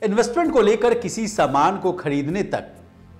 Investment को लेकर किसी सामान को खरीदने तक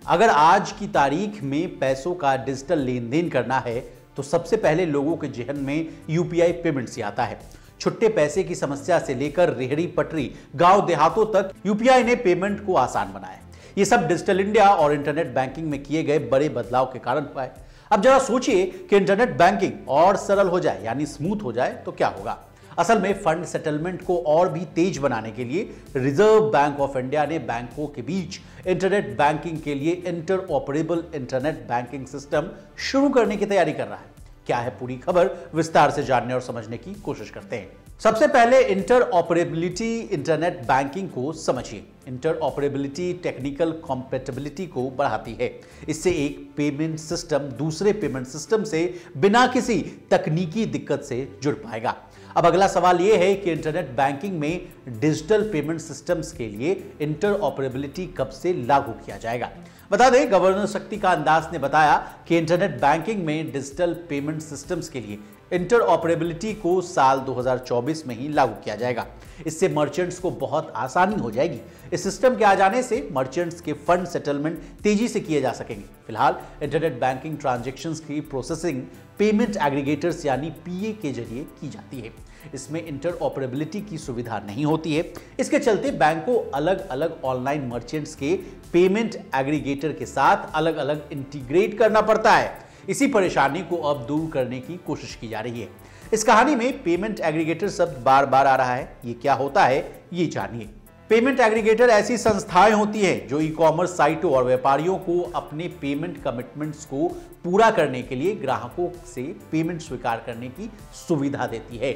अगर आज की तारीख में पैसों का डिजिटल लेन देन करना है तो सबसे पहले लोगों के जहन में यूपीआई पेमेंट्स ही आता है। छुट्टे पैसे की समस्या से लेकर रेहड़ी पटरी गांव देहातों तक यूपीआई ने पेमेंट को आसान बनाया। ये सब डिजिटल इंडिया और इंटरनेट बैंकिंग में किए गए बड़े बदलाव के कारण हुआ है। अब जरा सोचिए कि इंटरनेट बैंकिंग और सरल हो जाए यानी स्मूथ हो जाए तो क्या होगा। असल में फंड सेटलमेंट को और भी तेज बनाने के लिए रिजर्व बैंक ऑफ इंडिया ने बैंकों के बीच इंटरनेट बैंकिंग के लिए इंटरऑपरेबल इंटरनेट बैंकिंग सिस्टम शुरू करने की तैयारी कर रहा है। क्या है पूरी खबर, विस्तार से जानने और समझने की कोशिश करते हैं। सबसे पहले इंटरऑपरेबिलिटी इंटरनेट बैंकिंग को समझिए। इंटरऑपरेबिलिटी टेक्निकल कॉम्पैटिबिलिटी को बढ़ाती है। इससे एक पेमेंट सिस्टम दूसरे पेमेंट सिस्टम से बिना किसी तकनीकी दिक्कत से जुड़ पाएगा। अब अगला सवाल यह है कि इंटरनेट बैंकिंग में डिजिटल पेमेंट सिस्टम्स के लिए इंटरऑपरेबिलिटी कब से लागू किया जाएगा। बता दें, गवर्नर शक्तिकांत दास ने बताया कि इंटरनेट बैंकिंग में डिजिटल पेमेंट सिस्टम्स के लिए इंटरऑपरेबिलिटी को साल 2024 में ही लागू किया जाएगा। इससे मर्चेंट्स को बहुत आसानी हो जाएगी। इस सिस्टम के आ जाने से मर्चेंट्स के फंड सेटलमेंट तेजी से किए जा सकेंगे। फिलहाल इंटरनेट बैंकिंग ट्रांजैक्शंस की प्रोसेसिंग पेमेंट एग्रीगेटर्स यानी पीए के जरिए की जाती है। इसमें इंटरऑपरेबिलिटी की सुविधा नहीं होती है। इसके चलते बैंक को अलग अलग ऑनलाइन मर्चेंट्स के पेमेंट एग्रीगेटर के साथ अलग अलग इंटीग्रेट करना पड़ता है। इसी परेशानी को अब दूर करने की कोशिश की जा रही है। इस कहानी में पेमेंट एग्रीगेटर शब्द बार बार आ रहा है। ये क्या होता है, ये जानिए। पेमेंट एग्रीगेटर ऐसी संस्थाएं होती हैं जो ई कॉमर्स साइटों और व्यापारियों को अपने पेमेंट कमिटमेंट्स को पूरा करने के लिए ग्राहकों से पेमेंट स्वीकार करने की सुविधा देती है।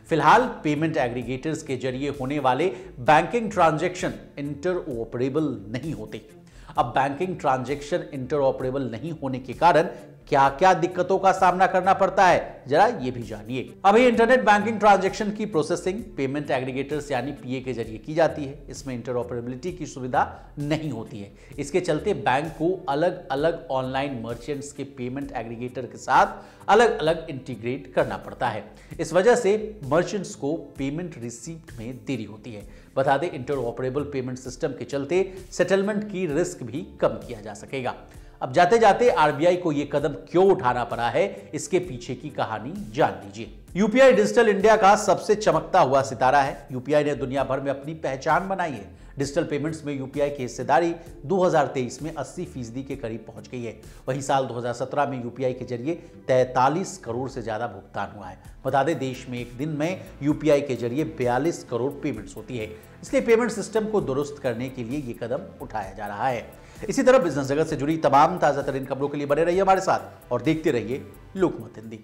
फिलहाल पेमेंट एग्रीगेटर्स के जरिए होने वाले बैंकिंग ट्रांजैक्शन इंटरऑपरेबल नहीं होते। अब बैंकिंग ट्रांजैक्शन इंटरऑपरेबल नहीं होने के कारण क्या क्या दिक्कतों का सामना करना पड़ता है, जरा ये भी जानिए। अभी इंटरनेट बैंकिंग ट्रांजैक्शन की प्रोसेसिंग पेमेंट एग्रीगेटर्स यानी पीए के जरिए की जाती है। इसमें इंटरऑपरेबिलिटी की सुविधा नहीं होती है। इसके चलते बैंक को अलग अलग ऑनलाइन मर्चेंट्स के पेमेंट एग्रीगेटर के साथ अलग अलग इंटीग्रेट करना पड़ता है। इस वजह से मर्चेंट्स को पेमेंट रिसीप्ट में देरी होती है। बता दें, इंटरऑपरेबल पेमेंट सिस्टम के चलते सेटलमेंट की रिस्क भी कम किया जा सकेगा। अब जाते जाते आरबीआई को यह कदम क्यों उठाना पड़ा है, इसके पीछे की कहानी जान लीजिए। यूपीआई डिजिटल इंडिया का सबसे चमकता हुआ सितारा है। यूपीआई ने दुनिया भर में अपनी पहचान बनाई है। डिजिटल पेमेंट्स में यूपीआई की हिस्सेदारी 2023 में 80% के करीब पहुंच गई है। वहीं साल 2017 में यूपीआई के जरिए 43 करोड़ से ज्यादा भुगतान हुआ है। बता दें, देश में एक दिन में यूपीआई के जरिए 42 करोड़ पेमेंट्स होती है। इसलिए पेमेंट सिस्टम को दुरुस्त करने के लिए यह कदम उठाया जा रहा है। इसी तरह बिजनेस जगत से जुड़ी तमाम ताजा तरीन खबरों के लिए बने रहिए हमारे साथ और देखते रहिए लोकमत हिंदी।